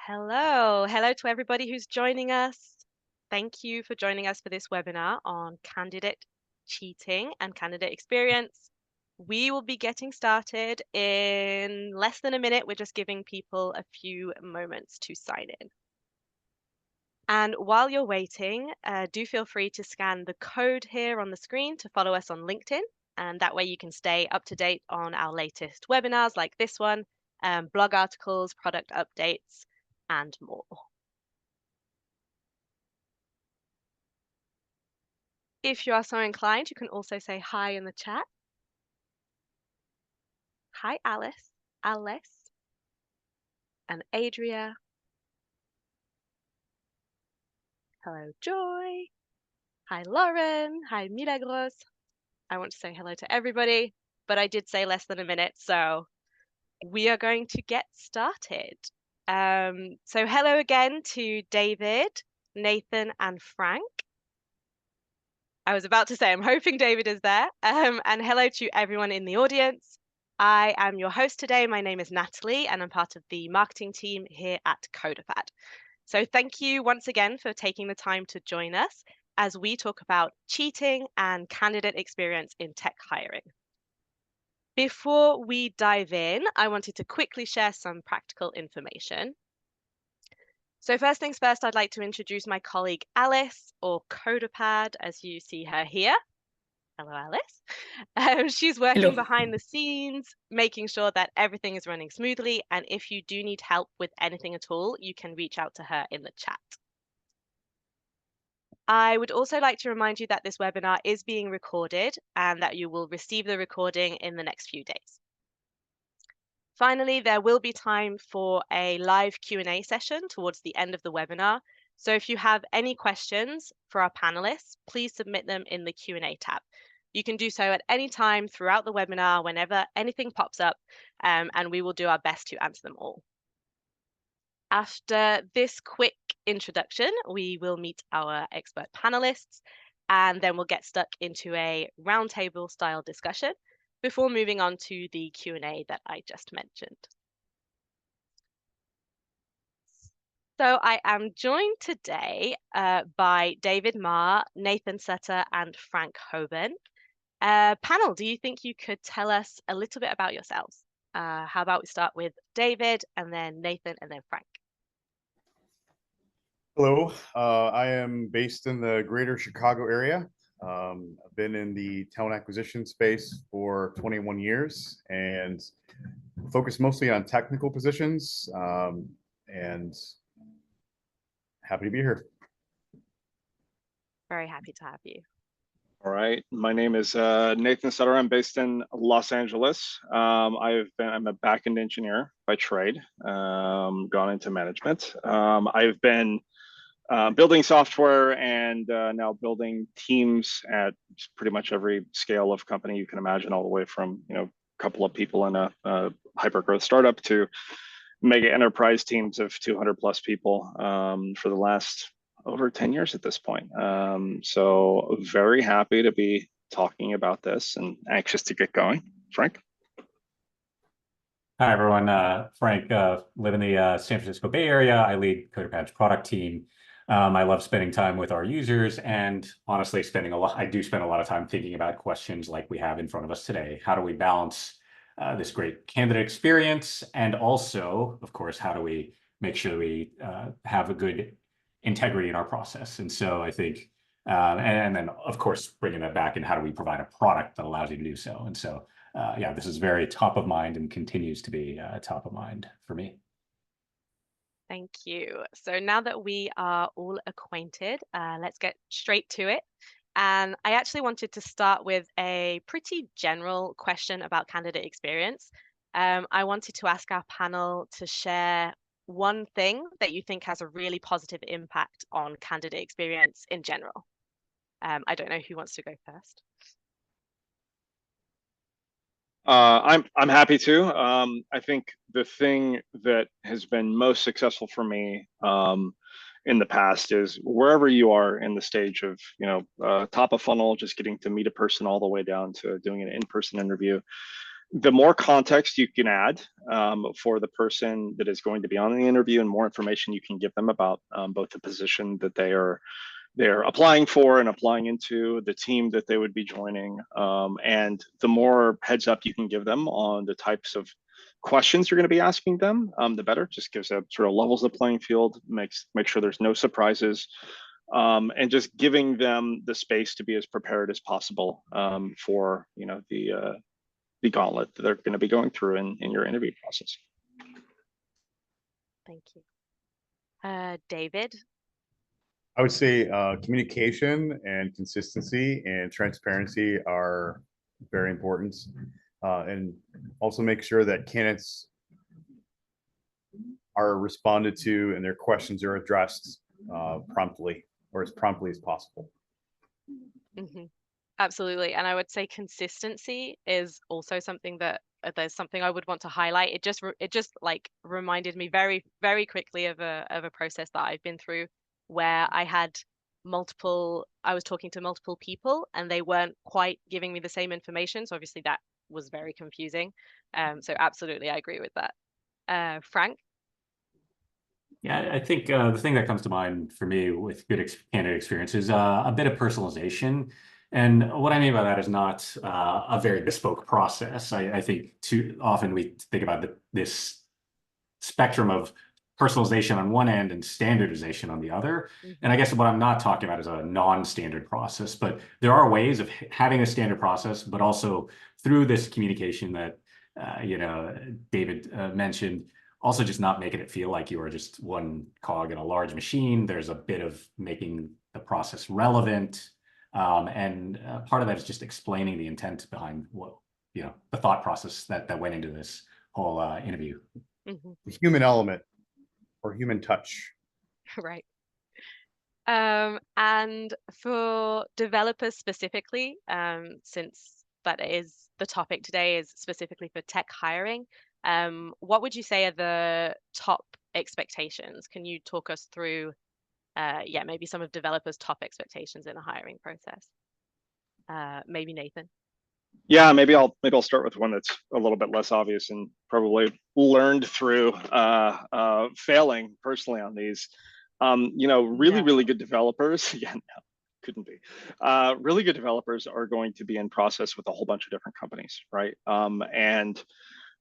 Hello to everybody who's joining us. Thank you for joining us for this webinar on candidate cheating and candidate experience. We will be getting started in less than a minute. We're just giving people a few moments to sign in. And while you're waiting, do feel free to scan the code here on the screen to follow us on LinkedIn. And that way you can stay up to date on our latest webinars like this one, blog articles, product updates, and more. If you are so inclined, you can also say hi in the chat. Hi, Alice, and Adria. Hello, Joy. Hi, Lauren. Hi, Milagros. I want to say hello to everybody, but I did say less than a minute, so we are going to get started. So hello again to David, Nathan, and Frank. I was about to say, I'm hoping David is there. And hello to everyone in the audience. I am your host today. My name is Natalie, and I'm part of the marketing team here at CoderPad. So thank you once again for taking the time to join us as we talk about cheating and candidate experience in tech hiring. Before we dive in, I wanted to quickly share some practical information. So first things first, I'd like to introduce my colleague Alice, or CoderPad, as you see her here. Hello, Alice. She's working behind the scenes, making sure that everything is running smoothly. And if you do need help with anything at all, you can reach out to her in the chat. I would also like to remind you that this webinar is being recorded and that you will receive the recording in the next few days. Finally, there will be time for a live Q&A session towards the end of the webinar. So if you have any questions for our panelists, please submit them in the Q&A tab. You can do so at any time throughout the webinar, whenever anything pops up, and we will do our best to answer them all. After this quick introduction, we will meet our expert panelists, and then we'll get stuck into a roundtable style discussion before moving on to the Q&A that I just mentioned. So I am joined today by David Marr, Nathan Sutter, and Frank Hauben. Panel, do you think you could tell us a little bit about yourselves? How about we start with David, and then Nathan, and then Frank? Hello, I am based in the greater Chicago area. I've been in the talent acquisition space for 21 years and focus mostly on technical positions, and happy to be here. Very happy to have you. All right, my name is Nathan Sutter. I'm based in Los Angeles. I'm a back-end engineer by trade, gone into management. I've been building software and now building teams at pretty much every scale of company you can imagine, all the way from a couple of people in a hyper-growth startup to mega enterprise teams of 200 plus people for the last over 10 years at this point. So very happy to be talking about this and anxious to get going. Frank? Hi, everyone. Frank, live in the San Francisco Bay Area. I lead CoderPad's product team. I love spending time with our users, and honestly, I do spend a lot of time thinking about questions like we have in front of us today. How do we balance this great candidate experience? And also, of course, how do we make sure we have a good integrity in our process? And so I think, and then of course, bringing that back in, how do we provide a product that allows you to do so? And so, yeah, this is very top of mind and continues to be top of mind for me. Thank you. So now that we are all acquainted, let's get straight to it. And I actually wanted to start with a pretty general question about candidate experience. I wanted to ask our panel to share one thing that you think has a really positive impact on candidate experience in general. I don't know who wants to go first. I'm happy to. I think the thing that has been most successful for me in the past is wherever you are in the stage of top of funnel, just getting to meet a person all the way down to doing an in-person interview. the more context you can add for the person that is going to be on the interview, and more information you can give them about both the position that they're applying for and applying into, the team that they would be joining, and the more heads up you can give them on the types of questions you're going to be asking them, the better. Just gives a sort of levels the playing field, make sure there's no surprises, and just giving them the space to be as prepared as possible for the gauntlet that they're going to be going through in your interview process. Thank you. David? I would say communication and consistency and transparency are very important. And also make sure that candidates are responded to and their questions are addressed promptly, or as promptly as possible. Mm-hmm. Absolutely. And I would say consistency is also something that there's something I would want to highlight. It just like reminded me very, very quickly of a process that I've been through where I was talking to multiple people and they weren't quite giving me the same information. So obviously that was very confusing. So absolutely, I agree with that. Frank? Yeah, I think the thing that comes to mind for me with good candidate experience is a bit of personalization. And what I mean by that is not a very bespoke process. I think too often we think about this spectrum of personalization on one end and standardization on the other. And I guess what I'm not talking about is a non-standard process, but there are ways of having a standard process, but also through this communication that David mentioned, also just not making it feel like you are just one cog in a large machine. There's a bit of making the process relevant. And part of that is just explaining the intent behind the thought process that went into this whole interview. Mm-hmm. The human element or human touch. Right. And for developers specifically, since that is the topic today is specifically for tech hiring, what would you say are the top expectations? Can you talk us through, maybe some of developers' top expectations in a hiring process? Maybe Nathan. Yeah, maybe I'll start with one that's a little bit less obvious and probably learned through failing personally on these. Really good developers. Yeah, no, couldn't be. Really good developers are going to be in process with a whole bunch of different companies, right? And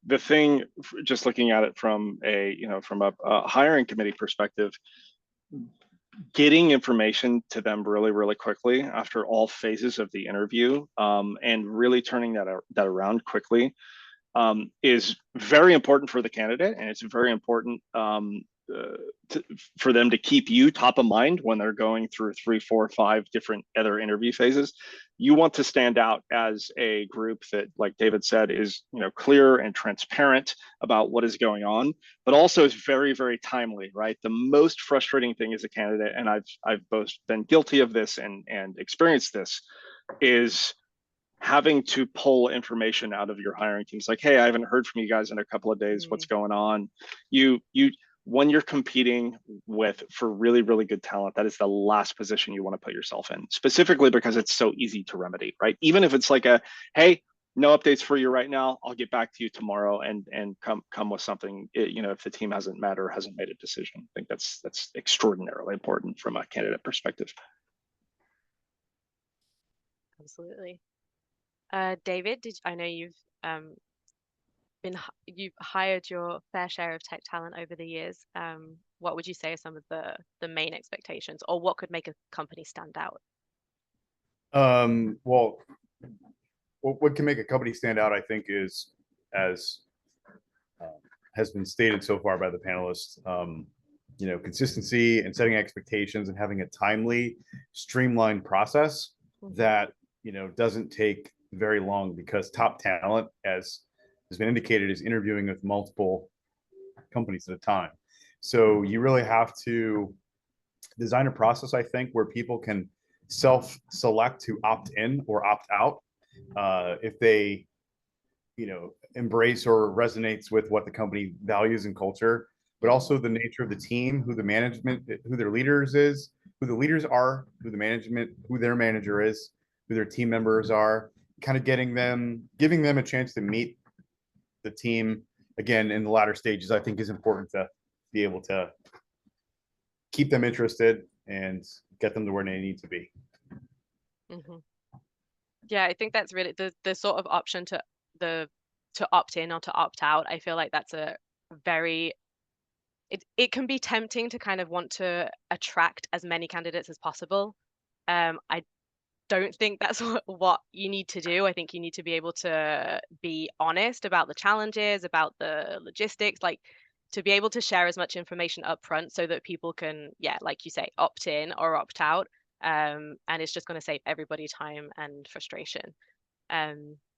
the thing, just looking at it from a hiring committee perspective, getting information to them really quickly after all phases of the interview, and really turning that around quickly, is very important for the candidate, and it's very important for them to keep you top of mind when they're going through 3, 4, 5 different other interview phases. You want to stand out as a group that, like David said, is clear and transparent about what is going on, but also is very, very timely, right? The most frustrating thing as a candidate, and I've both been guilty of this and experienced this, is having to pull information out of your hiring teams. Like, hey, I haven't heard from you guys in a couple of days. What's going on? When you're competing for really, really good talent, that is the last position you want to put yourself in, specifically because it's so easy to remedy, right? Even if it's like hey, no updates for you right now, I'll get back to you tomorrow and come with something, if the team hasn't met or hasn't made a decision. I think that's extraordinarily important from a candidate perspective. Absolutely. David, I know you've hired your fair share of tech talent over the years. What would you say are some of the main expectations, or what could make a company stand out? Well, what can make a company stand out, I think, is, as has been stated so far by the panelists, consistency and setting expectations and having a timely, streamlined process that doesn't take very long, because top talent, as has been indicated, is interviewing with multiple companies at a time. So you really have to design a process, I think, where people can self-select to opt in or opt out if they embrace or resonates with what the company values and culture, but also the nature of the team, who the management, who their leaders is, who the leaders are, who the management, who their manager is, who their team members are, kind of giving them a chance to meet the team, again, in the latter stages, I think is important to be able to keep them interested and get them to where they need to be. Mm-hmm. Yeah, I think that's really the sort of option to opt in or to opt out. I feel like that's a very it can be tempting to kind of want to attract as many candidates as possible. I don't think that's what you need to do. I think you need to be able to be honest about the challenges, about the logistics, like to be able to share as much information up front so that people can, yeah, like you say, opt in or opt out. And it's just going to save everybody time and frustration.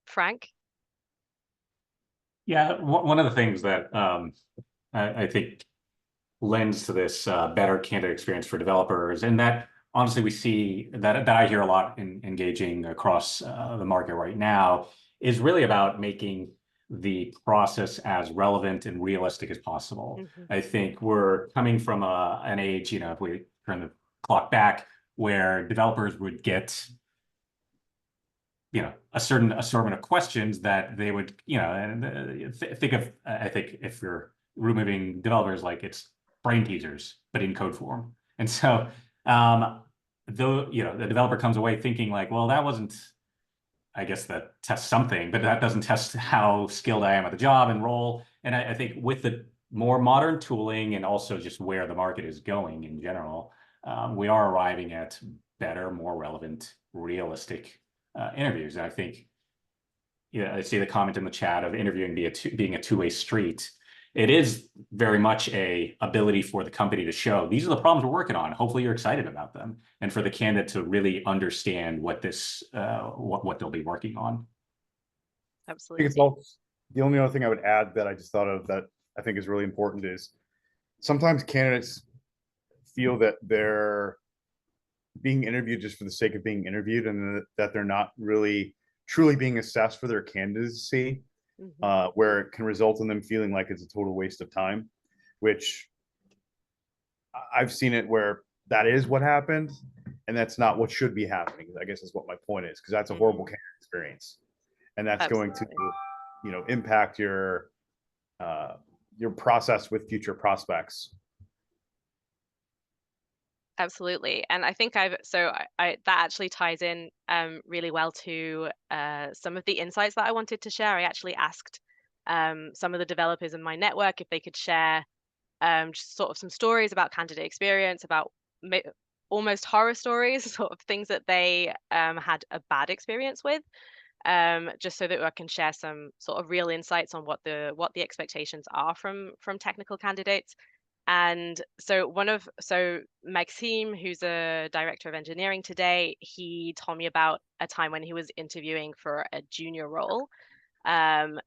Frank? Yeah, one of the things that I think lends to this better candidate experience for developers, and that honestly we see that I hear a lot in engaging across the market right now, is really about making the process as relevant and realistic as possible. Mm-hmm. I think we're coming from an age, if we turn the clock back, where developers would get a certain assortment of questions that they would, think of, I think if you're removing developers, like it's brain teasers, but in code form. And so, though, the developer comes away thinking like, well, that wasn't, I guess that tests something, but that doesn't test how skilled I am at the job and role. And I think with the more modern tooling and also just where the market is going in general, we are arriving at better, more relevant, realistic interviews. And I think, I see the comment in the chat of interviewing being a two-way street. It is very much a ability for the company to show these are the problems we're working on. Hopefully you're excited about them, and for the candidate to really understand what this what they'll be working on. Absolutely. I think it's all, the only other thing I would add that I just thought of that I think is really important is sometimes candidates feel that they're being interviewed just for the sake of being interviewed, and that they're not really truly being assessed for their candidacy, where it can result in them feeling like it's a total waste of time, which I've seen it where that is what happened, and that's not what should be happening, I guess is what my point is, because that's a horrible candidate experience, and that's going to impact your process with future prospects. Absolutely. And I think I that actually ties in really well to some of the insights that I wanted to share. I actually asked some of the developers in my network if they could share just sort of some stories about candidate experience, about almost horror stories, sort of things that they had a bad experience with, just so that I can share some sort of real insights on what the expectations are from technical candidates. And so Maxime, who's a director of engineering today, he told me about a time when he was interviewing for a junior role. And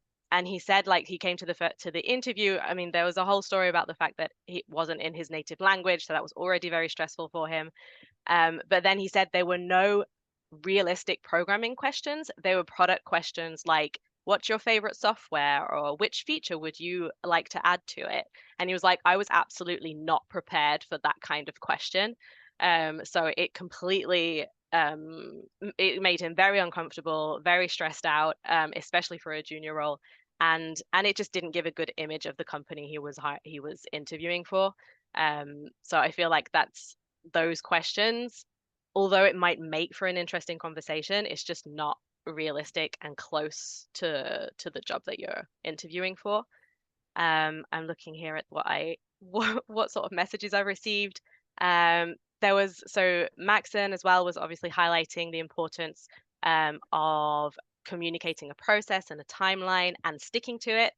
he said, like, he came to the interview. I mean, there was a whole story about the fact that he wasn't in his native language, so that was already very stressful for him. But then he said there were no realistic programming questions. They were product questions like, what's your favorite software, or which feature would you like to add to it? And he was like, I was absolutely not prepared for that kind of question. So it completely it made him very uncomfortable, very stressed out, especially for a junior role. And it just didn't give a good image of the company he was interviewing for. So I feel like that's those questions, although it might make for an interesting conversation, it's just not realistic and close to the job that you're interviewing for. I'm looking here at what sort of messages I've received. There was, so Maxon as well was obviously highlighting the importance of communicating a process and a timeline and sticking to it,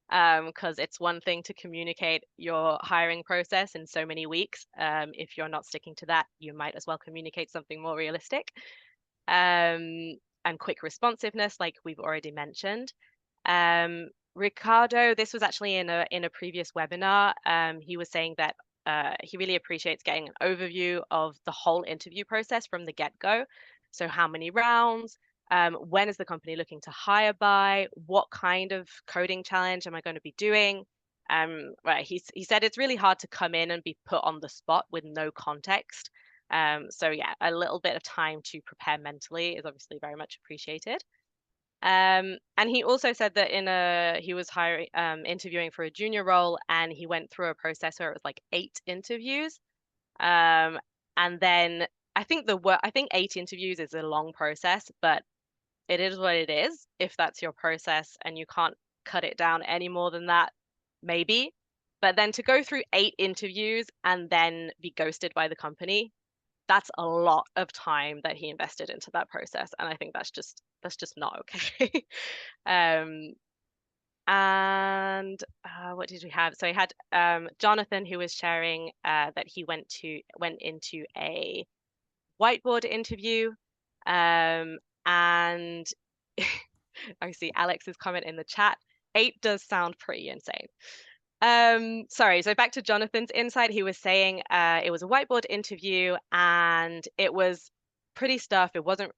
because it's one thing to communicate your hiring process in so many weeks. If you're not sticking to that, you might as well communicate something more realistic. And quick responsiveness, like we've already mentioned. Ricardo, this was actually in a previous webinar. He was saying that he really appreciates getting an overview of the whole interview process from the get-go. So how many rounds? When is the company looking to hire by? What kind of coding challenge am I going to be doing? Right, he said it's really hard to come in and be put on the spot with no context. So yeah, a little bit of time to prepare mentally is obviously very much appreciated. And he also said that he was interviewing for a junior role, and he went through a process where it was like 8 interviews. And then I think 8 interviews is a long process, but it is what it is. If that's your process and you can't cut it down any more than that, maybe. But then to go through 8 interviews and then be ghosted by the company, that's a lot of time that he invested into that process. And I think that's just not okay. And what did we have? So I had Jonathan, who was sharing that he went into a whiteboard interview, and I see Alex's comment in the chat. 8 does sound pretty insane. Sorry, so back to Jonathan's insight. He was saying it was a whiteboard interview and it was pretty tough. It wasn't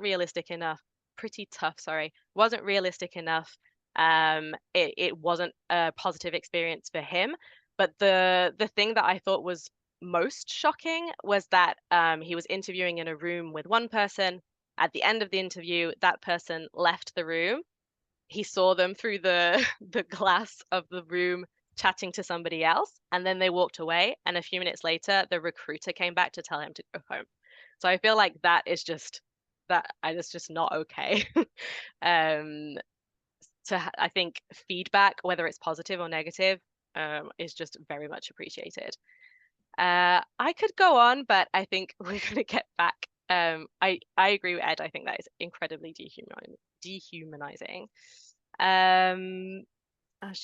realistic enough. Pretty tough, sorry. Wasn't realistic enough. It wasn't a positive experience for him. But the thing that I thought was most shocking was that he was interviewing in a room with one person. At the end of the interview, that person left the room. He saw them through the the glass of the room chatting to somebody else, and then they walked away, and a few minutes later the recruiter came back to tell him to go home. So I feel like that's just not okay. I think feedback, whether it's positive or negative, is just very much appreciated. I could go on, but I think we're going to get back. I agree with Ed. I think that is incredibly dehumanizing.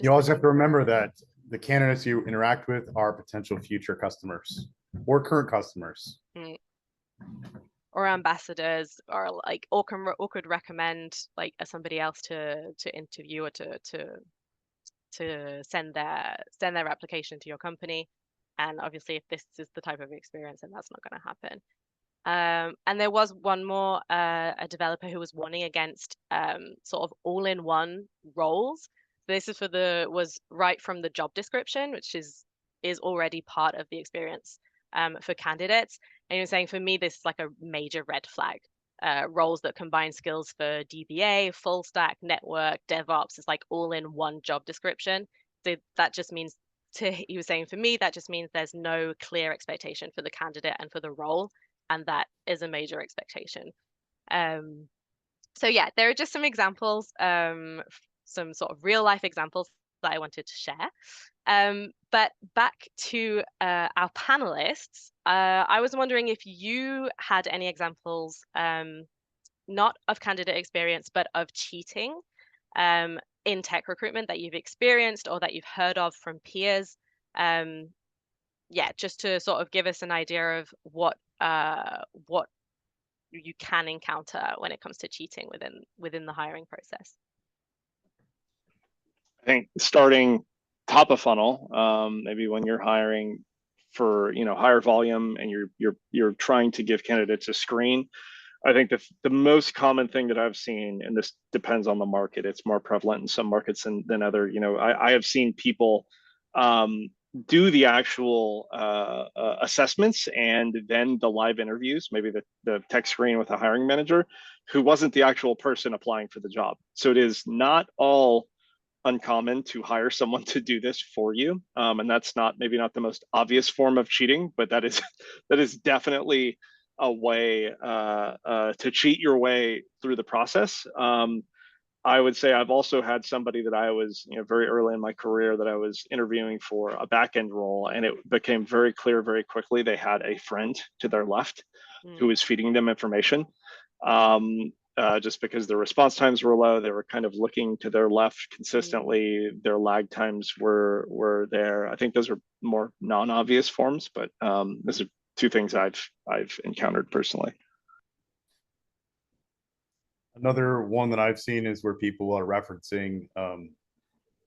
You always have to remember that the candidates you interact with are potential future customers or current customers. Or ambassadors, or like, or could recommend like somebody else to interview or to send their application to your company. And obviously, if this is the type of experience, then that's not going to happen. And there was one more, a developer who was warning against sort of all-in-one roles. So this is was right from the job description, which is already part of the experience for candidates. And he was saying, for me, this is like a major red flag. Roles that combine skills for DBA, full stack, network, DevOps is like all in one job description. So that just means, he was saying, for me, that just means there's no clear expectation for the candidate and for the role. And that is a major expectation. So yeah, there are just some examples, some sort of real life examples that I wanted to share. But back to our panelists, I was wondering if you had any examples, not of candidate experience, but of cheating in tech recruitment that you've experienced or that you've heard of from peers. Yeah, just to sort of give us an idea of what you can encounter when it comes to cheating within the hiring process. I think starting top of funnel, maybe when you're hiring for higher volume and you're trying to give candidates a screen. I think the most common thing that I've seen, and this depends on the market, it's more prevalent in some markets than other. I have seen people do the actual assessments and then the live interviews, maybe the tech screen with a hiring manager who wasn't the actual person applying for the job. So it is not all uncommon to hire someone to do this for you, and that's maybe not the most obvious form of cheating, but that is definitely a way to cheat your way through the process. I would say I've also had somebody that I was, very early in my career that I was interviewing for a back-end role, and it became very clear very quickly they had a friend to their left who was feeding them information. Just because their response times were low, they were kind of looking to their left consistently. Their lag times were there. I think those are more non-obvious forms, but those are 2 things I've encountered personally. Another one that I've seen is where people are referencing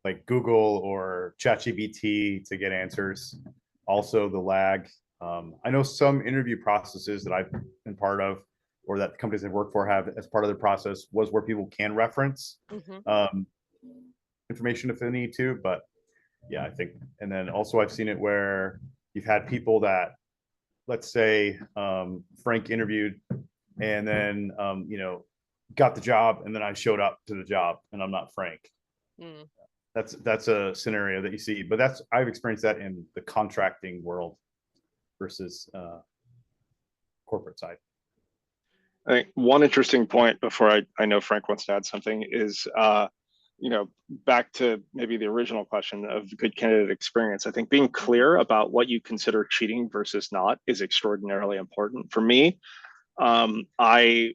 like Google or ChatGPT to get answers. Also the lag. I know some interview processes that I've been part of, or that companies I've worked for have as part of their process, was where people can reference information if they need to. But yeah, I think, and then also I've seen it where you've had people that, let's say Frank interviewed, and then got the job and then I showed up to the job and I'm not frank. Mm. That's a scenario that you see, but I've experienced that in the contracting world versus corporate side. I think one interesting point before I know Frank wants to add something is, back to maybe the original question of good candidate experience. I think being clear about what you consider cheating versus not is extraordinarily important. For me, I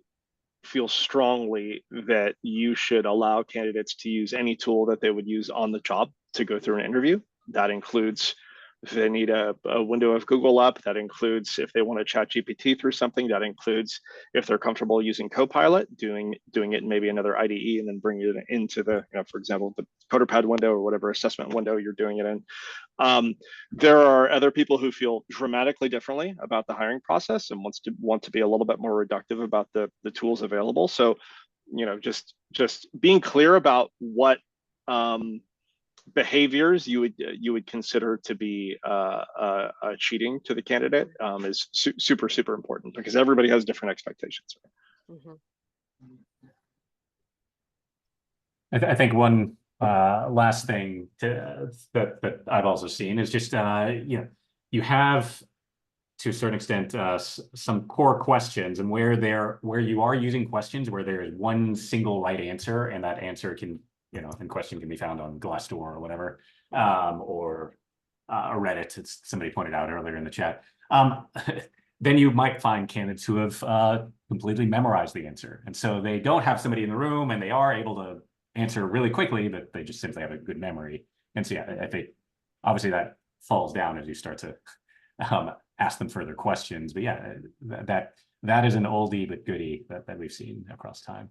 feel strongly that you should allow candidates to use any tool that they would use on the job to go through an interview. That includes if they need a window of Google up, that includes if they want to chat GPT through something, that includes if they're comfortable using Copilot, doing it in maybe another IDE and then bringing it into the, for example, the CoderPad window or whatever assessment window you're doing it in. There are other people who feel dramatically differently about the hiring process and want to be a little bit more reductive about the tools available. So, just being clear about what behaviors you would consider to be cheating to the candidate is super important, because everybody has different expectations. Mm-hmm. I think one last thing that I've also seen is just you have, to a certain extent, some core questions, and where you are using questions where there is one single right answer, and that answer can, and question can be found on Glassdoor or whatever, or Reddit, as somebody pointed out earlier in the chat. Then you might find candidates who have completely memorized the answer, and so they don't have somebody in the room, and they are able to answer really quickly, but they just simply have a good memory. And so, yeah, I think obviously that falls down as you start to ask them further questions. But yeah, that is an oldie but goodie that we've seen across time.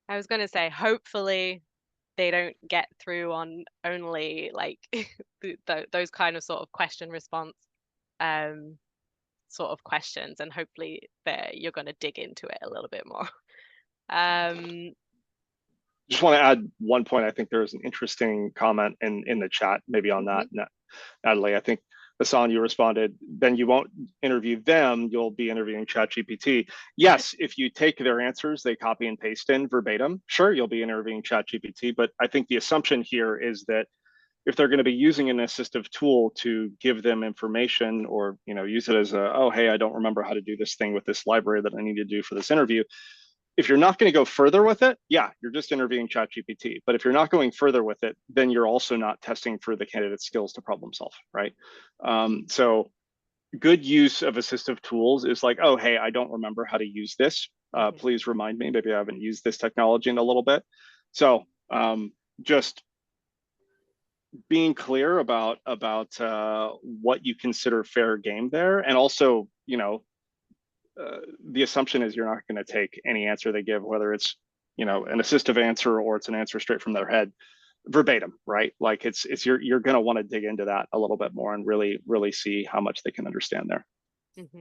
I was going to say, hopefully they don't get through on only like those kind of sort of question response sort of questions, and hopefully you're going to dig into it a little bit more. Just want to add one point. I think there's an interesting comment in the chat, maybe on that, Natalie. I think, Hassan, you responded, then you won't interview them, you'll be interviewing ChatGPT. Yes, if you take their answers, they copy and paste in verbatim, sure, you'll be interviewing ChatGPT. But I think the assumption here is that if they're going to be using an assistive tool to give them information, or use it as oh, hey, I don't remember how to do this thing with this library that I need to do for this interview. If you're not going to go further with it, yeah, you're just interviewing ChatGPT. But if you're not going further with it, then you're also not testing for the candidate's skills to problem solve, right? So good use of assistive tools is like, oh, hey, I don't remember how to use this. Please remind me. Maybe I haven't used this technology in a little bit. So just being clear about what you consider fair game there. And also, the assumption is you're not going to take any answer they give, whether it's an assistive answer or it's an answer straight from their head, verbatim, right? Like you're going to want to dig into that a little bit more and really see how much they can understand there. Mm-hmm.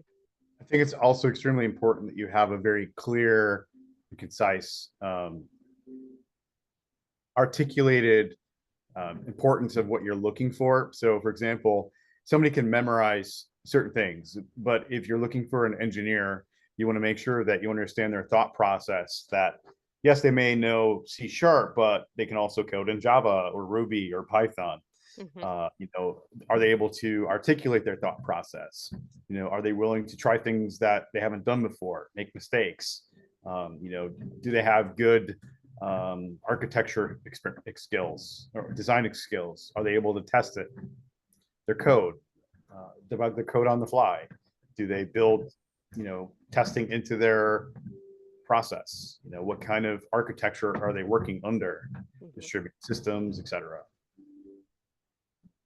I think it's also extremely important that you have a very clear and concise, articulated importance of what you're looking for. So, for example, somebody can memorize certain things, but if you're looking for an engineer, you want to make sure that you understand their thought process, that yes, they may know C#, but they can also code in Java or Ruby or Python. Mm-hmm. Are they able to articulate their thought process? Are they willing to try things that they haven't done before, make mistakes? Do they have good architecture skills or design skills? Are they able to test it? Their code, debug the code on the fly. Do they build, testing into their process? What kind of architecture are they working under? Distributed systems, etc.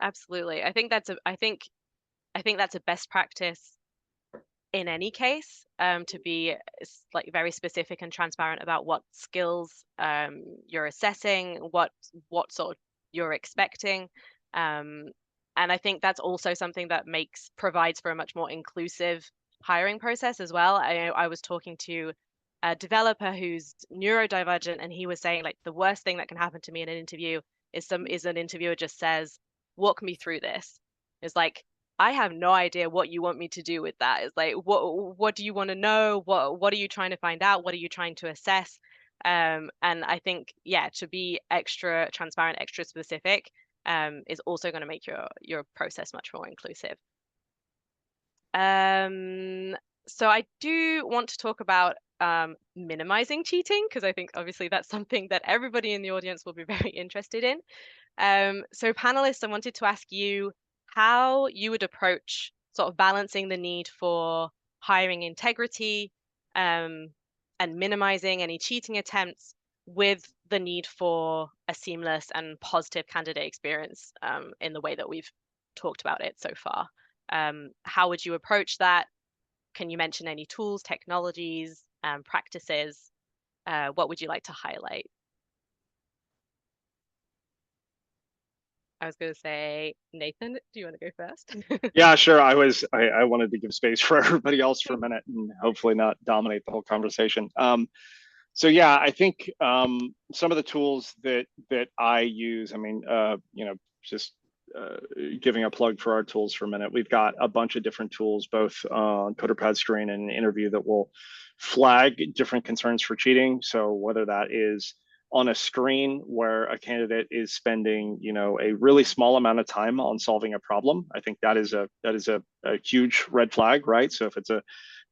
Absolutely. I think that's a best practice in any case, to be like very specific and transparent about what skills you're assessing, what sort of you're expecting. And I think that's also something that provides for a much more inclusive hiring process as well. I was talking to a developer who's neurodivergent, and he was saying, like, the worst thing that can happen to me in an interview is an interviewer just says, walk me through this. It's like, I have no idea what you want me to do with that. It's like, what do you want to know? What are you trying to find out? What are you trying to assess? And I think, yeah, to be extra transparent, extra specific, is also going to make your process much more inclusive. So I do want to talk about minimizing cheating, because I think obviously that's something that everybody in the audience will be very interested in. So panelists, I wanted to ask you how you would approach sort of balancing the need for hiring integrity and minimizing any cheating attempts with the need for a seamless and positive candidate experience in the way that we've talked about it so far. How would you approach that? Can you mention any tools, technologies, practices? What would you like to highlight? I was going to say, Nathan, do you want to go first? Yeah, sure. I wanted to give space for everybody else for a minute and hopefully not dominate the whole conversation. So yeah, I think some of the tools that I use, I mean, just giving a plug for our tools for a minute. We've got a bunch of different tools, both on CoderPad screen and interview, that will flag different concerns for cheating. So whether that is on a screen where a candidate is spending, a really small amount of time on solving a problem, I think that is a huge red flag, right? So if it's a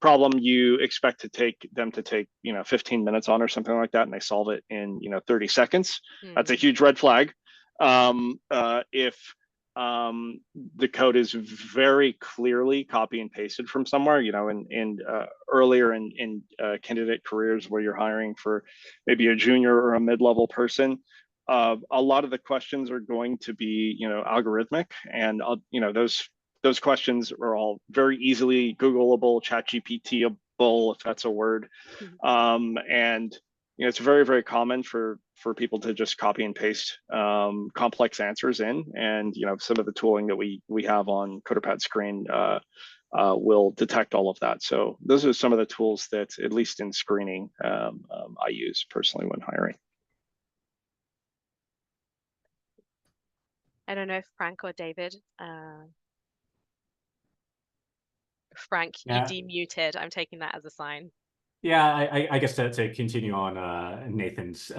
problem you expect them to take 15 minutes on or something like that, and they solve it in 30 seconds, that's a huge red flag. If the code is very clearly copy and pasted from somewhere, earlier in candidate careers where you're hiring for maybe a junior or a mid-level person, a lot of the questions are going to be, algorithmic, and those questions are all very easily Googleable, ChatGPTable, if that's a word. And it's very, very common for people to just copy and paste complex answers in. And some of the tooling that we have on CoderPad screen will detect all of that. So those are some of the tools that, at least in screening, I use personally when hiring. I don't know if Frank or David. Frank, you demuted. I'm taking that as a sign. Yeah, I guess to continue on Nathan's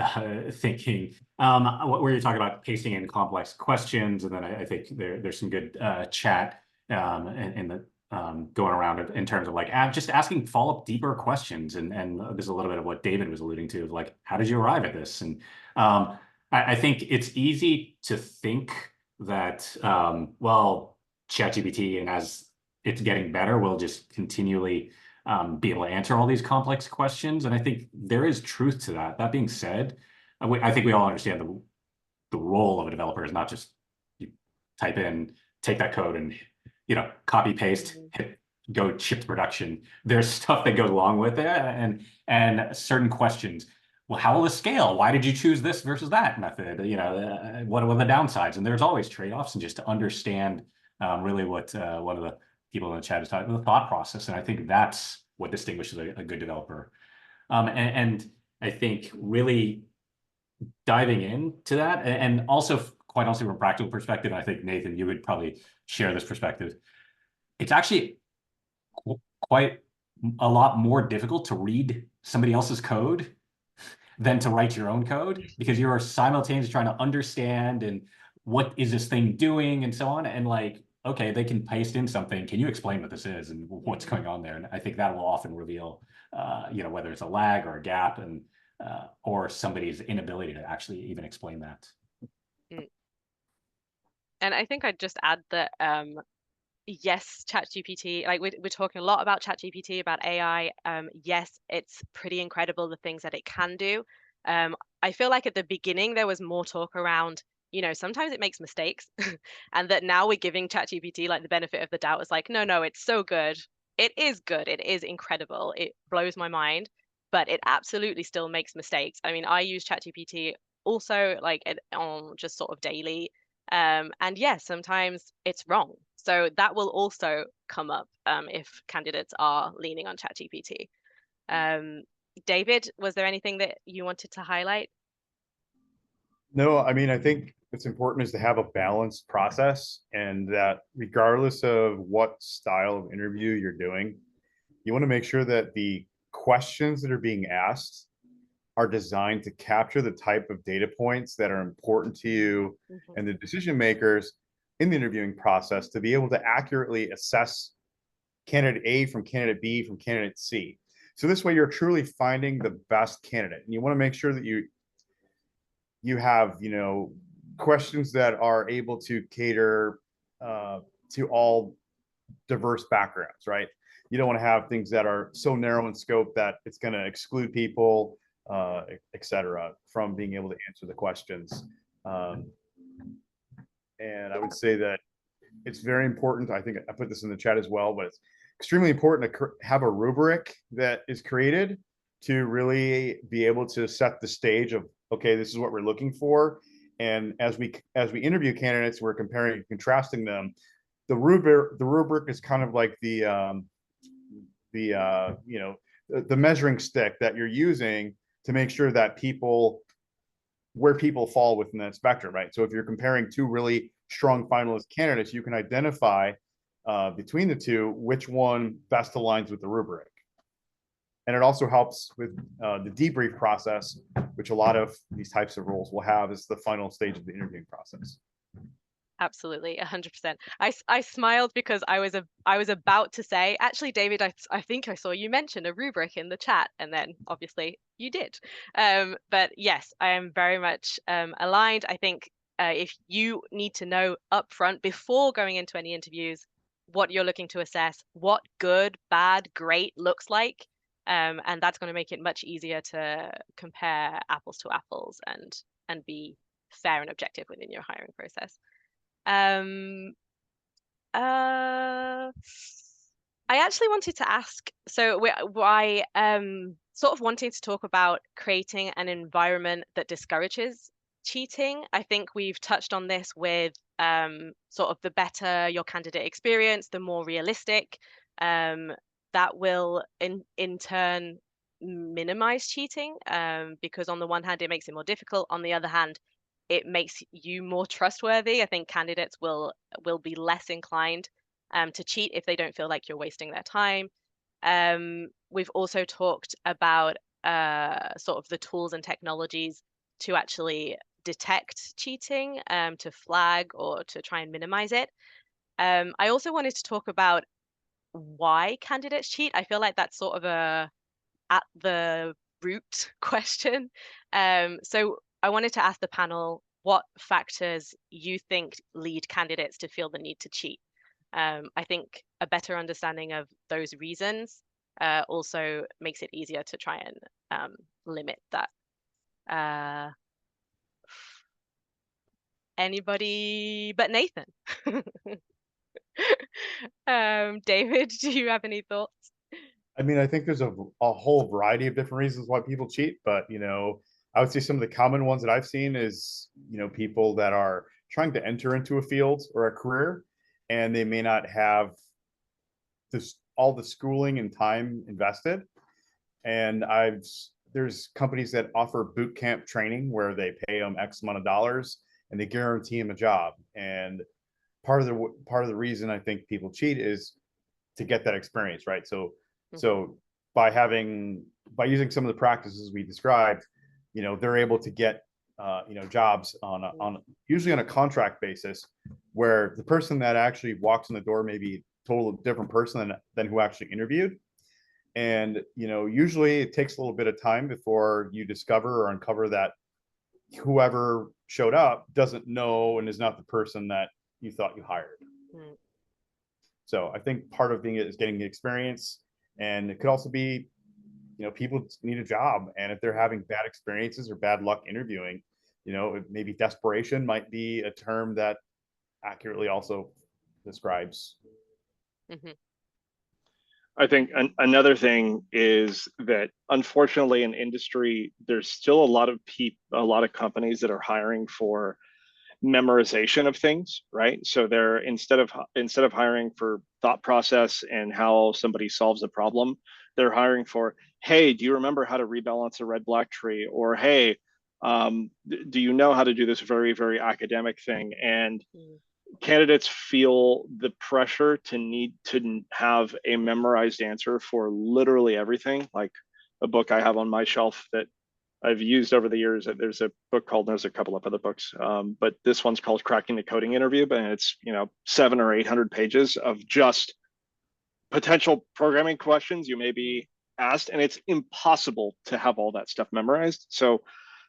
thinking, where you're talking about pasting in complex questions, and then I think there's some good chat in the going around in terms of like just asking follow-up deeper questions, and there's a little bit of what David was alluding to, of like, how did you arrive at this? And I think it's easy to think that well, ChatGPT, and as it's getting better, we'll just continually be able to answer all these complex questions. And I think there is truth to that. That being said, I think we all understand the role of a developer is not just you type in, take that code and, copy, paste, hit, go ship to production. There's stuff that goes along with it, and certain questions. Well, how will this scale? Why did you choose this versus that method? What are the downsides? And there's always trade-offs, and just to understand really what one of the people in the chat is talking about, the thought process. And I think that's what distinguishes a good developer. And I think really diving into that, and also quite honestly from a practical perspective, and I think Nathan, you would probably share this perspective, it's actually quite a lot more difficult to read somebody else's code than to write your own code, because you're simultaneously trying to understand and what is this thing doing and so on. And like, okay, they can paste in something. Can you explain what this is and what's going on there? And I think that will often reveal, whether it's a lag or a gap, and or somebody's inability to actually even explain that. And I think I'd just add that, yes, ChatGPT, like we're talking a lot about ChatGPT, about AI. Yes, it's pretty incredible the things that it can do. I feel like at the beginning there was more talk around, sometimes it makes mistakes, and that now we're giving ChatGPT like the benefit of the doubt. It's like, no, it's so good. It is good. It is incredible. It blows my mind, but it absolutely still makes mistakes. I mean, I use ChatGPT also like on just sort of daily. And yes, sometimes it's wrong. So that will also come up if candidates are leaning on ChatGPT. David, was there anything that you wanted to highlight? No, I mean, I think that's important is to have a balanced process, and that regardless of what style of interview you're doing, you want to make sure that the questions that are being asked are designed to capture the type of data points that are important to you and the decision makers in the interviewing process to be able to accurately assess candidate A from candidate B from candidate C. So this way you're truly finding the best candidate. And you want to make sure that you have, questions that are able to cater to all diverse backgrounds, right? You don't want to have things that are so narrow in scope that it's going to exclude people, et cetera, from being able to answer the questions. And I would say that it's very important. I think I put this in the chat as well, but it's extremely important to have a rubric that is created to really be able to set the stage of, okay, this is what we're looking for. And as we interview candidates, we're comparing and contrasting them. The rubric is kind of like the measuring stick that you're using to make sure that where people fall within that spectrum, right? So if you're comparing two really strong finalist candidates, you can identify between the two which one best aligns with the rubric. And it also helps with the debrief process, which a lot of these types of roles will have as the final stage of the interviewing process. Absolutely, 100%. I smiled because I was about to say, actually, David, I think I saw you mention a rubric in the chat, and then obviously you did. But yes, I am very much aligned. I think if you need to know upfront before going into any interviews what you're looking to assess, what good, bad, great looks like, and that's going to make it much easier to compare apples to apples and be fair and objective within your hiring process. I actually wanted to ask, so why sort of wanting to talk about creating an environment that discourages cheating. I think we've touched on this with sort of the better your candidate experience, the more realistic, that will in turn minimize cheating, because on the one hand it makes it more difficult, on the other hand it makes you more trustworthy. I think candidates will be less inclined to cheat if they don't feel like you're wasting their time. We've also talked about sort of the tools and technologies to actually detect cheating, to flag or to try and minimize it. I also wanted to talk about why candidates cheat. I feel like that's sort of at the root question. So I wanted to ask the panel what factors you think lead candidates to feel the need to cheat. I think a better understanding of those reasons also makes it easier to try and limit that. Anybody but Nathan. David, do you have any thoughts? I mean, I think there's a whole variety of different reasons why people cheat, but I would say some of the common ones that I've seen is, people that are trying to enter into a field or a career, and they may not have all the schooling and time invested. And there's companies that offer boot camp training where they pay them X amount of dollars and they guarantee them a job. And part of the reason I think people cheat is to get that experience, right? So by using some of the practices we described, they're able to get jobs on usually on a contract basis, where the person that actually walks in the door may be a totally different person than who actually interviewed. And usually it takes a little bit of time before you discover or uncover that whoever showed up doesn't know and is not the person that you thought you hired. So I think part of is getting the experience, and it could also be, people need a job, and if they're having bad experiences or bad luck interviewing, maybe desperation might be a term that accurately also describes. I think another thing is that unfortunately in industry, there's still a lot of companies that are hiring for memorization of things, right? So they're instead of hiring for thought process and how somebody solves a problem, they're hiring for, hey, do you remember how to rebalance a red-black tree? Or hey, Do you know how to do this very, very academic thing? And candidates feel the pressure to need to have a memorized answer for literally everything. Like a book I have on my shelf that I've used over the years. There's a book called, there's a couple of other books, but this one's called Cracking the Coding Interview, and it's 700 or 800 pages of just potential programming questions you may be asked, and it's impossible to have all that stuff memorized. So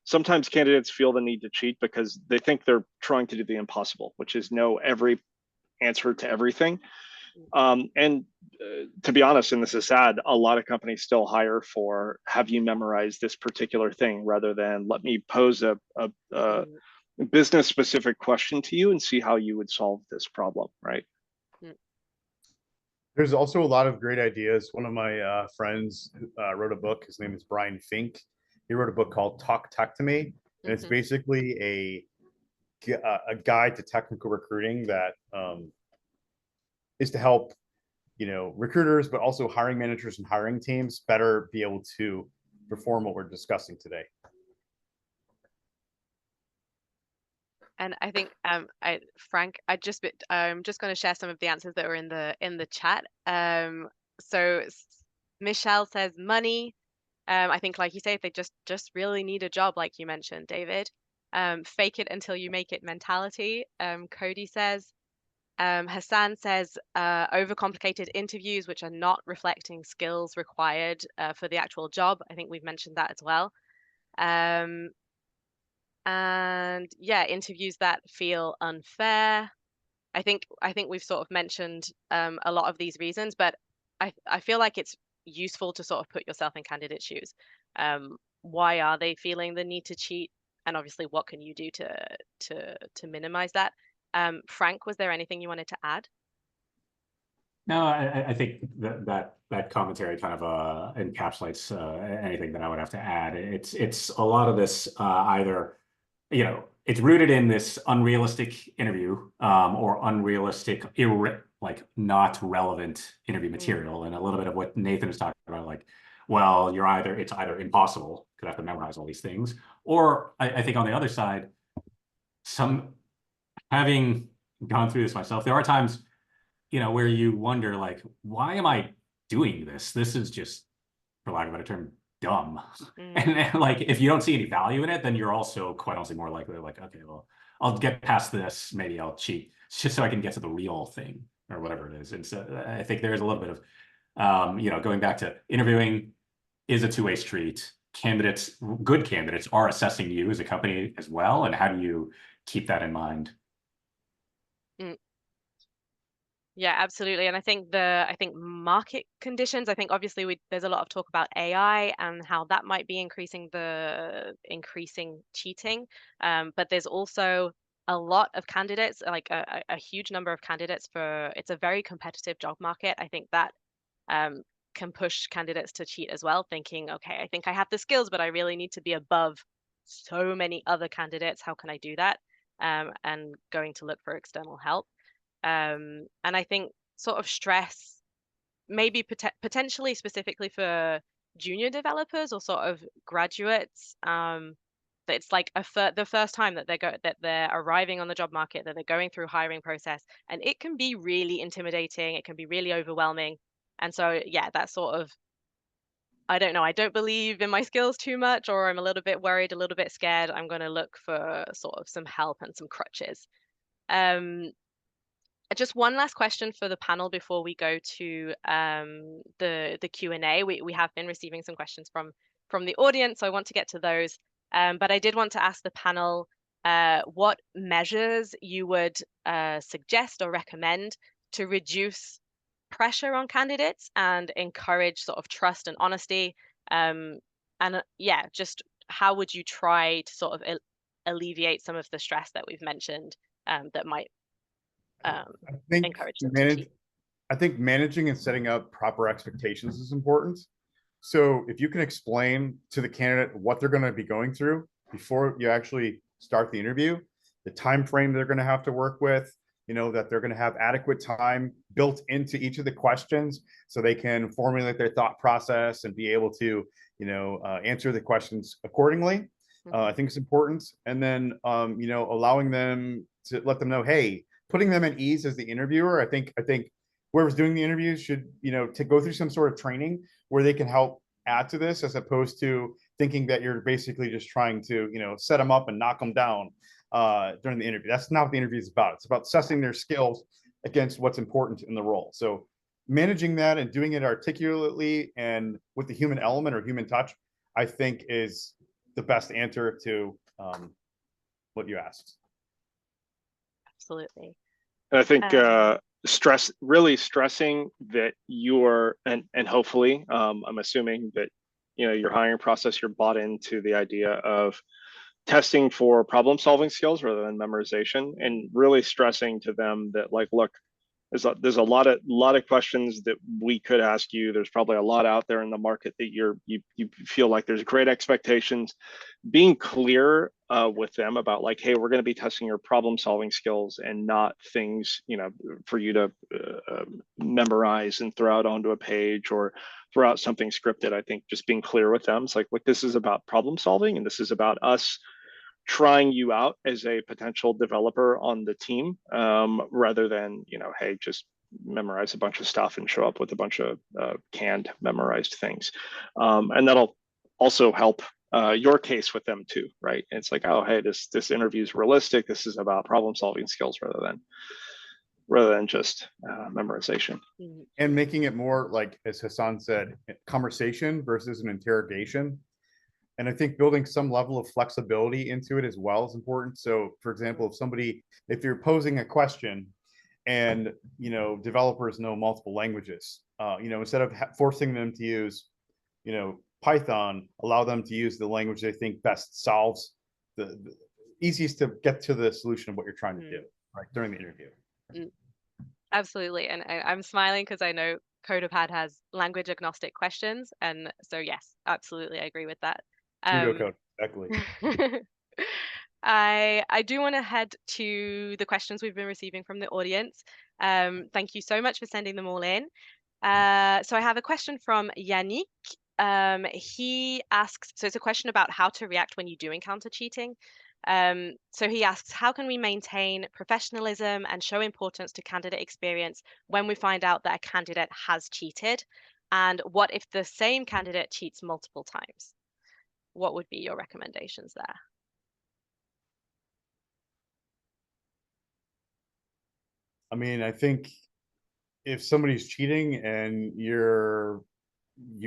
sometimes candidates feel the need to cheat because they think they're trying to do the impossible, which is know every answer to everything. To be honest, and this is sad, a lot of companies still hire for, have you memorized this particular thing, rather than let me pose a business specific question to you and see how you would solve this problem, right? There's also a lot of great ideas. One of my friends wrote a book. His name is Brian Fink. He wrote a book called Talk Tech to Me, and it's basically a guide to technical recruiting that is to help recruiters, but also hiring managers and hiring teams better be able to perform what we're discussing today. And I think Frank, I'm just going to share some of the answers that were in the chat. So Michelle says money. I think, like you say, if they just really need a job, like you mentioned, David. Fake it until you make it mentality. Cody says. Hassan says overcomplicated interviews which are not reflecting skills required for the actual job. I think we've mentioned that as well. And yeah, interviews that feel unfair. I think we've sort of mentioned a lot of these reasons, but I feel like it's useful to sort of put yourself in candidate shoes. Why are they feeling the need to cheat? And obviously, what can you do to minimize that? Frank, was there anything you wanted to add? No, I think that commentary kind of encapsulates anything that I would have to add. It's a lot of this either, it's rooted in this unrealistic interview or unrealistic, like not relevant interview material, and a little bit of what Nathan was talking about, like, well, it's either impossible because I have to memorize all these things, or I think on the other side, having gone through this myself, there are times, where you wonder, like, why am I doing this? This is just, for lack of a better term, dumb. And like, if you don't see any value in it, then you're also quite honestly more likely like, okay, well, I'll get past this. Maybe I'll cheat just so I can get to the real thing or whatever it is. And so I think there's a little bit of, going back to interviewing is a two-way street. Good candidates are assessing you as a company as well. And how do you keep that in mind? Yeah, absolutely. And I think market conditions, I think obviously there's a lot of talk about AI and how that might be increasing cheating. But there's also a lot of candidates, like a huge number of candidates it's a very competitive job market. I think that can push candidates to cheat as well, thinking, okay, I think I have the skills, but I really need to be above so many other candidates. How can I do that? And going to look for external help. And I think sort of stress, maybe potentially specifically for junior developers or sort of graduates, that it's like the first time that they're arriving on the job market, that they're going through hiring process, and it can be really intimidating. It can be really overwhelming. And so, yeah, that sort of, I don't know, I don't believe in my skills too much, or I'm a little bit worried, a little bit scared. I'm going to look for sort of some help and some crutches. Just one last question for the panel before we go to the Q&A. We have been receiving some questions from the audience, so I want to get to those. But I did want to ask the panel what measures you would suggest or recommend to reduce pressure on candidates and encourage sort of trust and honesty. Yeah, just how would you try to sort of alleviate some of the stress that we've mentioned that might encourage them to cheat? I think managing and setting up proper expectations is important. So if you can explain to the candidate what they're going to be going through before you actually start the interview, the time frame they're going to have to work with, that they're going to have adequate time built into each of the questions so they can formulate their thought process and be able to, answer the questions accordingly. I think it's important. And then, you know, allowing them to let them know, hey, putting them at ease as the interviewer. I think whoever's doing the interviews should, you know, to go through some sort of training where they can help add to this, as opposed to thinking that you're basically just trying to, you know, set them up and knock them down during the interview. That's not what the interview is about. It's about assessing their skills against what's important in the role. So managing that and doing it articulately and with the human element or human touch, I think is the best answer to what you asked. Absolutely. And I think really stressing that you're, and hopefully, I'm assuming that, you know, your hiring process, you're bought into the idea of testing for problem solving skills rather than memorization, and really stressing to them that, like, look, there's a lot of questions that we could ask you. There's probably a lot out there in the market that you feel like there's great expectations. Being clear with them about, like, hey, we're going to be testing your problem solving skills and not things, you know, for you to memorize and throw out onto a page or throw out something scripted. I think just being clear with them, it's like, look, this is about problem solving, and this is about us trying you out as a potential developer on the team, rather than, you know, hey, just memorize a bunch of stuff and show up with a bunch of canned memorized things. And that'll also help your case with them too, right? And it's like, oh, hey, this interview is realistic. This is about problem solving skills rather than just memorization. And making it more, like, as Hassan said, conversation versus an interrogation. And I think building some level of flexibility into it as well is important. So, for example, if you're posing a question and, you know, developers know multiple languages, you know, instead of forcing them to use, you know, Python, allow them to use the language they think best solves the easiest to get to the solution of what you're trying to do, right, during the interview. Absolutely. And I'm smiling because I know CoderPad has language agnostic questions. And so, yes, absolutely, I agree with that. Pseudocode, exactly. I do want to head to the questions we've been receiving from the audience. Thank you so much for sending them all in. So I have a question from Yannick. He asks, so it's a question about how to react when you do encounter cheating. So he asks, how can we maintain professionalism and show importance to candidate experience when we find out that a candidate has cheated? And what if the same candidate cheats multiple times? What would be your recommendations there? I mean, I think if somebody's cheating and you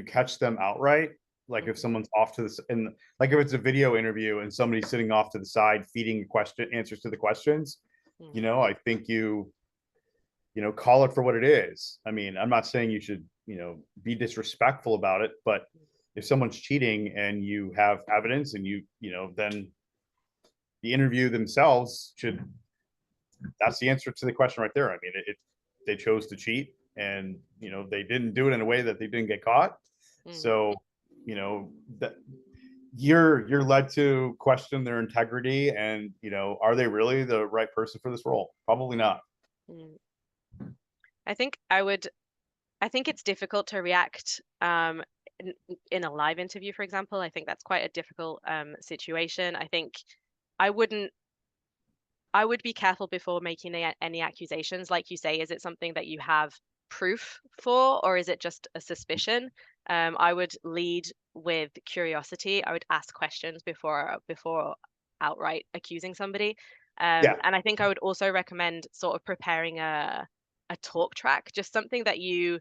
catch them outright, like if someone's off to the, and like if it's a video interview and somebody's sitting off to the side feeding answers to the questions, you know, I think you know, call it for what it is. I mean, I'm not saying you should, you know, be disrespectful about it, but if someone's cheating and you have evidence and you know, then the interview themselves should, that's the answer to the question right there. I mean, they chose to cheat, and, you know, they didn't do it in a way that they didn't get caught. So, you know, that you're led to question their integrity and, you know, are they really the right person for this role? Probably not. I think it's difficult to react in a live interview, for example. I think that's quite a difficult situation. I think I would be careful before making any accusations. Like you say, is it something that you have proof for, or is it just a suspicion? I would lead with curiosity. I would ask questions before outright accusing somebody. And I think I would also recommend sort of preparing a talk track, just something that you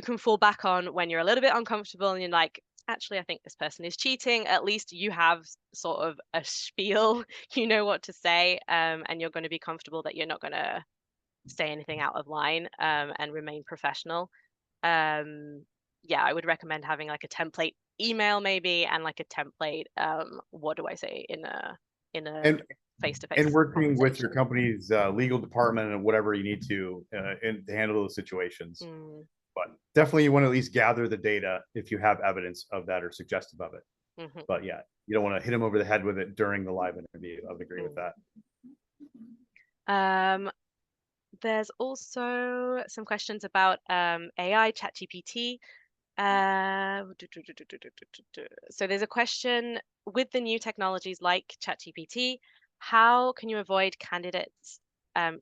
can fall back on when you're a little bit uncomfortable and you're like, actually, I think this person is cheating. At least you have sort of a spiel, you know what to say, and you're going to be comfortable that you're not going to say anything out of line, and remain professional. Yeah, I would recommend having like a template email maybe, and like a template, what do I say in a face-to-face and working with your conversation. company's legal department and whatever you need to handle those situations. But definitely you want to at least gather the data if you have evidence of that or suggestive of it. But yeah, you don't want to hit them over the head with it during the live interview. I would agree with that. There's also some questions about AI, ChatGPT. So there's a question with the new technologies like ChatGPT, how can you avoid candidates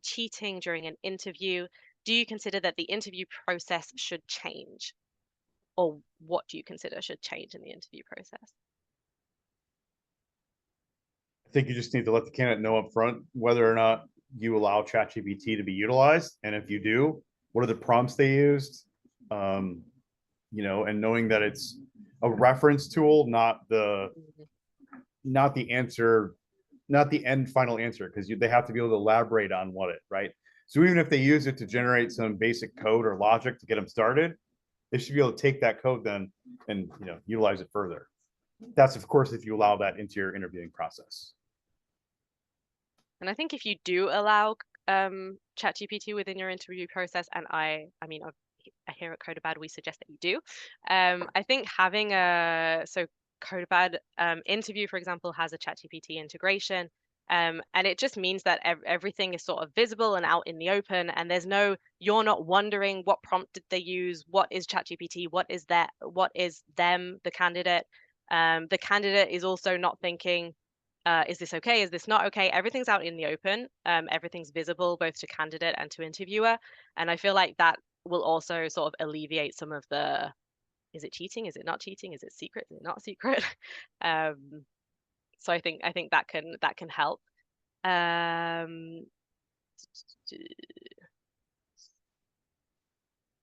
cheating during an interview? Do you consider that the interview process should change? Or what do you consider should change in the interview process? I think you just need to let the candidate know up front whether or not you allow ChatGPT to be utilized, and if you do, what are the prompts they used? You know, and knowing that it's a reference tool, not the answer, not the final answer, because they have to be able to elaborate on what it, right? So even if they use it to generate some basic code or logic to get them started, they should be able to take that code then and, you know, utilize it further. That's, of course, if you allow that into your interviewing process. And I think if you do allow ChatGPT within your interview process, and I mean, here at CoderPad, we suggest that you do. I think having CoderPad interview, for example, has a ChatGPT integration. And it just means that everything is sort of visible and out in the open, and you're not wondering what prompt did they use, what is ChatGPT, what is them, the candidate. The candidate is also not thinking, is this okay? Is this not okay? Everything's out in the open. Everything's visible both to candidate and to interviewer. And I feel like that will also sort of alleviate some of the, is it cheating? Is it not cheating? Is it secret? Is it not secret? So I think that can help.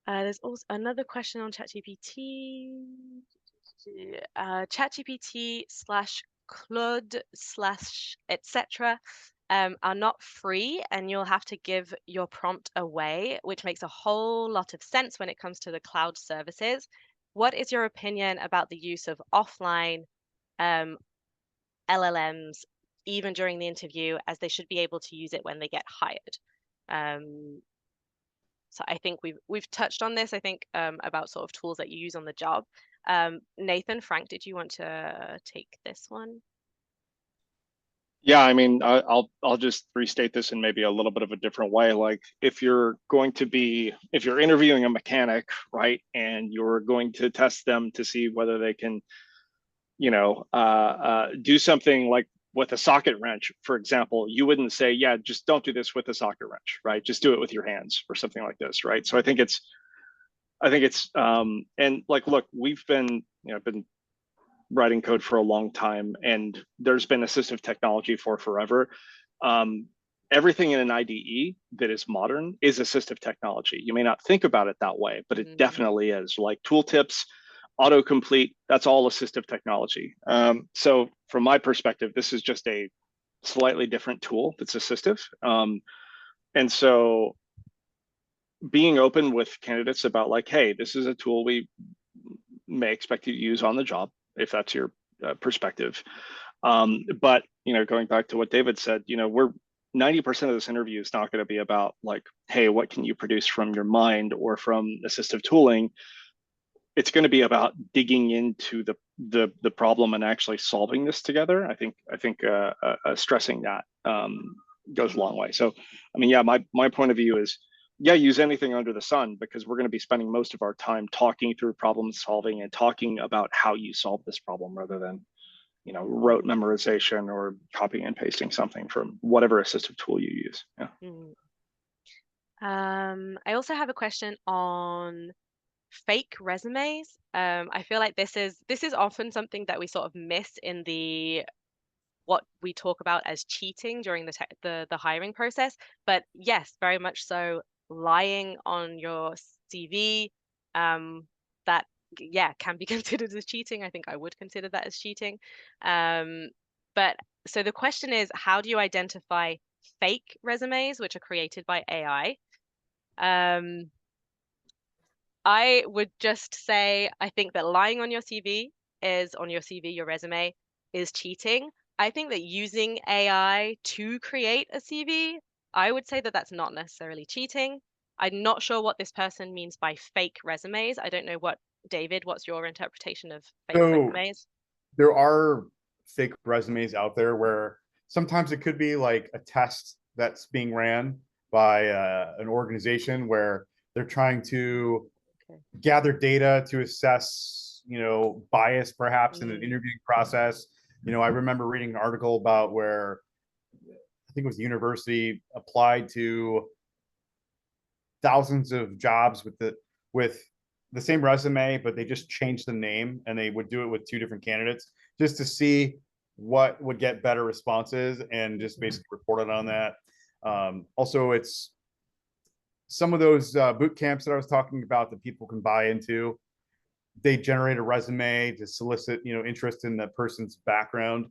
There's also another question on ChatGPT. ChatGPT / Claude / etc. Are not free, and you'll have to give your prompt away, which makes a whole lot of sense when it comes to the cloud services. What is your opinion about the use of offline LLMs, even during the interview, as they should be able to use it when they get hired? So I think we've touched on this, I think, about sort of tools that you use on the job. Nathan, Frank, did you want to take this one? Yeah, I mean, I'll just restate this in maybe a little bit of a different way. Like if you're interviewing a mechanic, right, and you're going to test them to see whether they can, you know, do something like with a socket wrench, for example, you wouldn't say, yeah, just don't do this with a socket wrench, right? Just do it with your hands or something like this, right? So I think it's, and like, look, we've been writing code for a long time, and there's been assistive technology for forever. Everything in an IDE that is modern is assistive technology. You may not think about it that way, but it definitely is. Like tooltips, autocomplete, that's all assistive technology. So from my perspective, this is just a slightly different tool that's assistive. And so being open with candidates about like, hey, this is a tool we may expect you to use on the job, if that's your perspective. But, you know, going back to what David said, you know, 90% of this interview is not going to be about like, hey, what can you produce from your mind or from assistive tooling? It's going to be about digging into the problem and actually solving this together. I think stressing that goes a long way. So, I mean, yeah, my point of view is, yeah, use anything under the sun, because we're going to be spending most of our time talking through problem solving and talking about how you solve this problem rather than, you know, rote memorization or copying and pasting something from whatever assistive tool you use. Yeah. I also have a question on fake resumes. I feel like this is often something that we sort of miss in what we talk about as cheating during the hiring process. But yes, very much so, lying on your CV, that can be considered as cheating. I think I would consider that as cheating. But so the question is, how do you identify fake resumes which are created by AI? I would just say, I think that lying on your CV your resume is cheating. I think that using AI to create a CV, I would say that that's not necessarily cheating. I'm not sure what this person means by fake resumes. I don't know David, what's your interpretation of fake resumes? There are fake resumes out there where sometimes it could be like a test that's being ran by an organization where they're trying to gather data to assess, bias perhaps in an interviewing process. I remember reading an article about where I think it was the university applied to thousands of jobs with the same resume, but they just changed the name, and they would do it with 2 different candidates just to see what would get better responses, and just basically reported on that. Also, it's some of those boot camps that I was talking about that people can buy into. They generate a resume to solicit, interest in the person's background.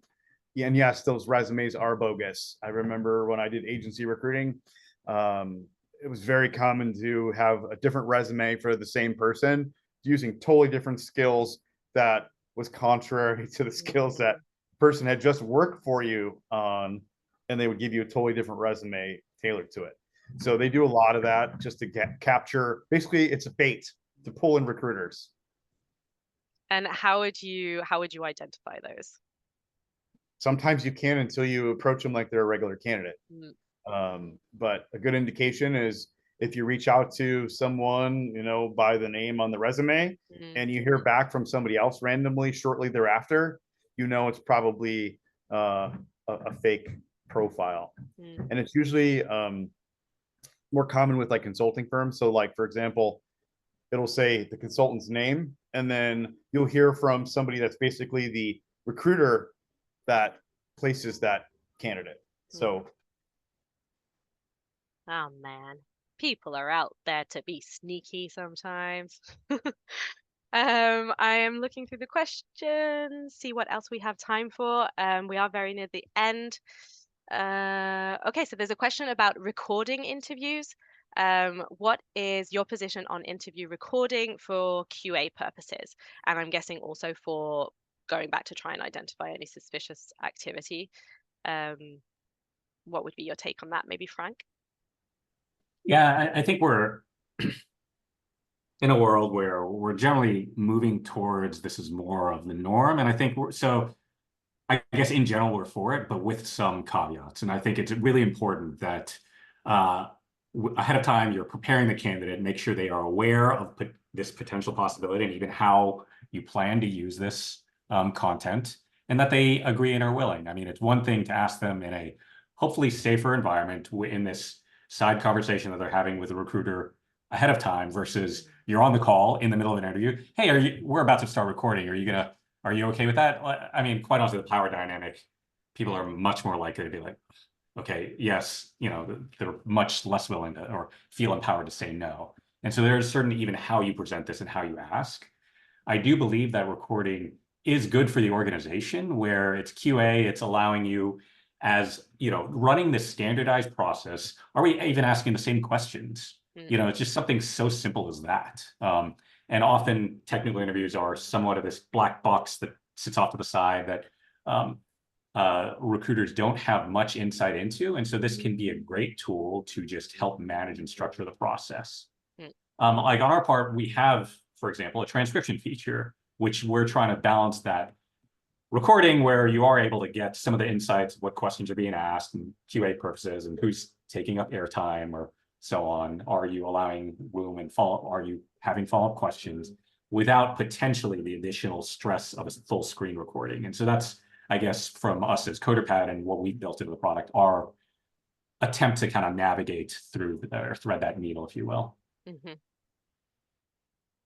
And yes, those resumes are bogus. I remember when I did agency recruiting, it was very common to have a different resume for the same person using totally different skills that was contrary to the skills that person had just worked for you on, and they would give you a totally different resume tailored to it. So they do a lot of that just to capture, basically it's a bait to pull in recruiters. And how would you identify those? Sometimes you can until you approach them like they're a regular candidate. But a good indication is if you reach out to someone, by the name on the resume, and you hear back from somebody else randomly shortly thereafter, it's probably a fake profile. And it's usually more common with like consulting firms. So like, for example, it'll say the consultant's name, and then you'll hear from somebody that's basically the recruiter that places that candidate. So oh man, people are out there to be sneaky sometimes. I am looking through the questions, see what else we have time for. We are very near the end. Okay, so there's a question about recording interviews. What is your position on interview recording for QA purposes? And I'm guessing also for going back to try and identify any suspicious activity. What would be your take on that? Maybe Frank? Yeah, I think we're in a world where we're generally moving towards this is more of the norm. And I think I guess in general, we're for it, but with some caveats. And I think it's really important that ahead of time, you're preparing the candidate, make sure they are aware of this potential possibility and even how you plan to use this content, and that they agree and are willing. I mean, it's one thing to ask them in a hopefully safer environment in this side conversation that they're having with a recruiter ahead of time versus you're on the call in the middle of an interview. Hey, we're about to start recording. Are you okay with that? I mean, quite honestly, the power dynamic, people are much more likely to be like, okay, yes, they're much less willing to or feel empowered to say no. And so there's certainly even how you present this and how you ask. I do believe that recording is good for the organization where it's QA, it's allowing you as, running this standardized process. Are we even asking the same questions? It's just something so simple as that. And often technical interviews are somewhat of this black box that sits off to the side that recruiters don't have much insight into. And so this can be a great tool to just help manage and structure the process. Like on our part, we have, for example, a transcription feature, which we're trying to balance that recording where you are able to get some of the insights of what questions are being asked and QA purposes and who's taking up airtime or so on. Are you allowing room and are you having follow-up questions without potentially the additional stress of a full screen recording? And so that's, I guess, from us as CoderPad and what we've built into the product, our attempt to kind of navigate through or thread that needle, if you will.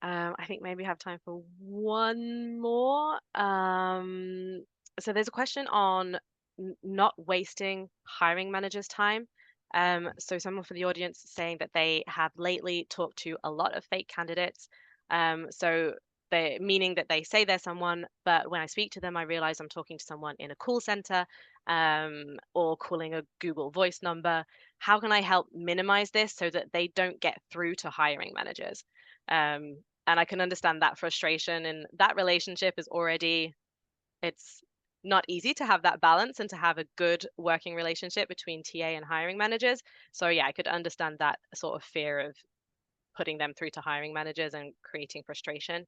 I think maybe have time for one more. So there's a question on not wasting hiring managers' time. So someone for the audience is saying that they have lately talked to a lot of fake candidates. So meaning that they say they're someone, but when I speak to them, I realize I'm talking to someone in a call center, or calling a Google Voice number. How can I help minimize this so that they don't get through to hiring managers? And I can understand that frustration, and that relationship is already, it's not easy to have that balance and to have a good working relationship between TA and hiring managers. So yeah, I could understand that sort of fear of putting them through to hiring managers and creating frustration.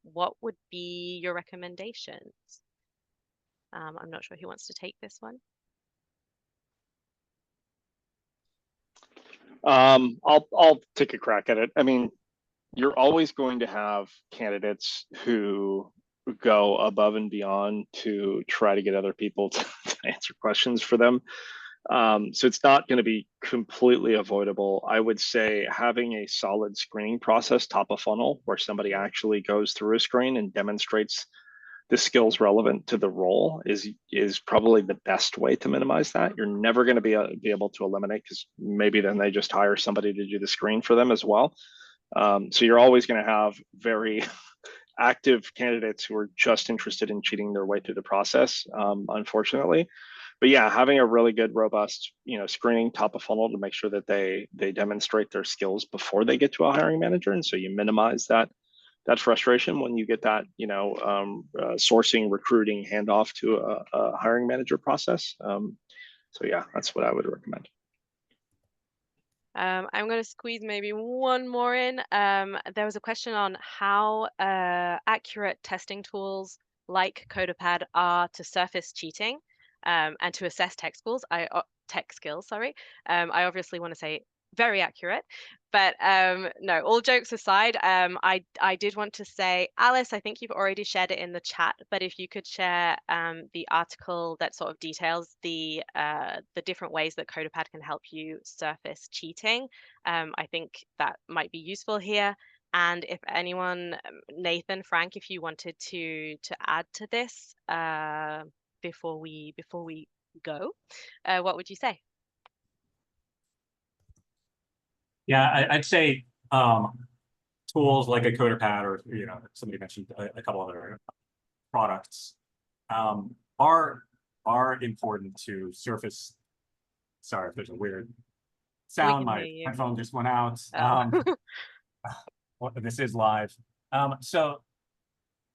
What would be your recommendations? I'm not sure who wants to take this one. I'll take a crack at it. I mean, you're always going to have candidates who go above and beyond to try to get other people to answer questions for them. So it's not going to be completely avoidable. I would say having a solid screening process top of funnel where somebody actually goes through a screen and demonstrates the skills relevant to the role is probably the best way to minimize that. You're never going to be able to eliminate, because maybe then they just hire somebody to do the screen for them as well. So you're always going to have very active candidates who are just interested in cheating their way through the process, unfortunately. But yeah, having a really good, robust, screening top of funnel to make sure that they demonstrate their skills before they get to a hiring manager, and so you minimize that frustration when you get that sourcing, recruiting handoff to a hiring manager process. So yeah, that's what I would recommend. I'm going to squeeze maybe one more in. There was a question on how accurate testing tools like CoderPad are to surface cheating and to assess tech skills. I obviously want to say very accurate, but no, all jokes aside, I did want to say, Alice, I think you've already shared it in the chat, but if you could share the article that sort of details the different ways that CoderPad can help you surface cheating, I think that might be useful here. And if anyone, Nathan, Frank, if you wanted to add to this before we go, what would you say? Yeah, I'd say tools like a CoderPad, or somebody mentioned a couple other products, are important to surface. Sorry if there's a weird sound. My headphone just went out. This is live. So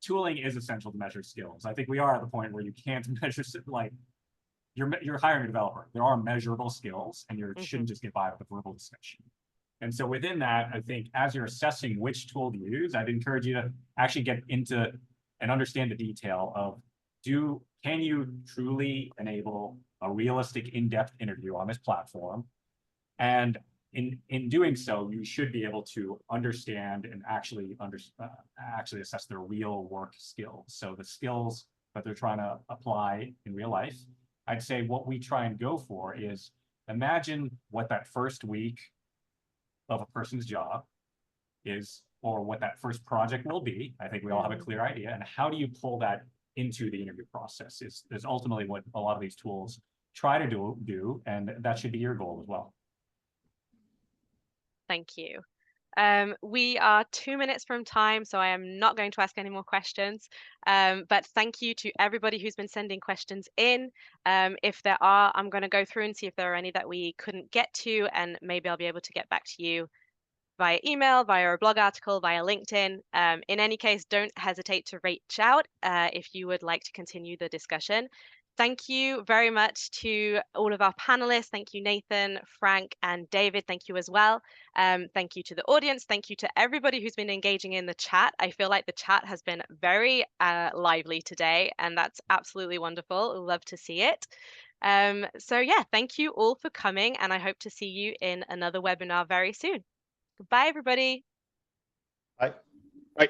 tooling is essential to measure skills. I think we are at the point where you can't measure, like, you're hiring a developer. There are measurable skills, and you shouldn't just get by with a verbal discussion. And so within that, I think as you're assessing which tool to use, I'd encourage you to actually get into and understand the detail of, can you truly enable a realistic, in-depth interview on this platform? And in doing so, you should be able to understand and actually assess their real work skills. So the skills that they're trying to apply in real life. I'd say what we try and go for is, imagine what that first week of a person's job is, or what that first project will be. I think we all have a clear idea. And how do you pull that into the interview process is ultimately what a lot of these tools try to do, and that should be your goal as well. Thank you. We are 2 minutes from time, so I am not going to ask any more questions. But thank you to everybody who's been sending questions in. If there are, I'm going to go through and see if there are any that we couldn't get to, and maybe I'll be able to get back to you via email, via a blog article, via LinkedIn. In any case, don't hesitate to reach out if you would like to continue the discussion. Thank you very much to all of our panelists. Thank you, Nathan, Frank, and David. Thank you as well. Thank you to the audience. Thank you to everybody who's been engaging in the chat. I feel like the chat has been very lively today, and that's absolutely wonderful. Love to see it. So yeah, thank you all for coming, and I hope to see you in another webinar very soon. Goodbye, everybody. Bye. Bye.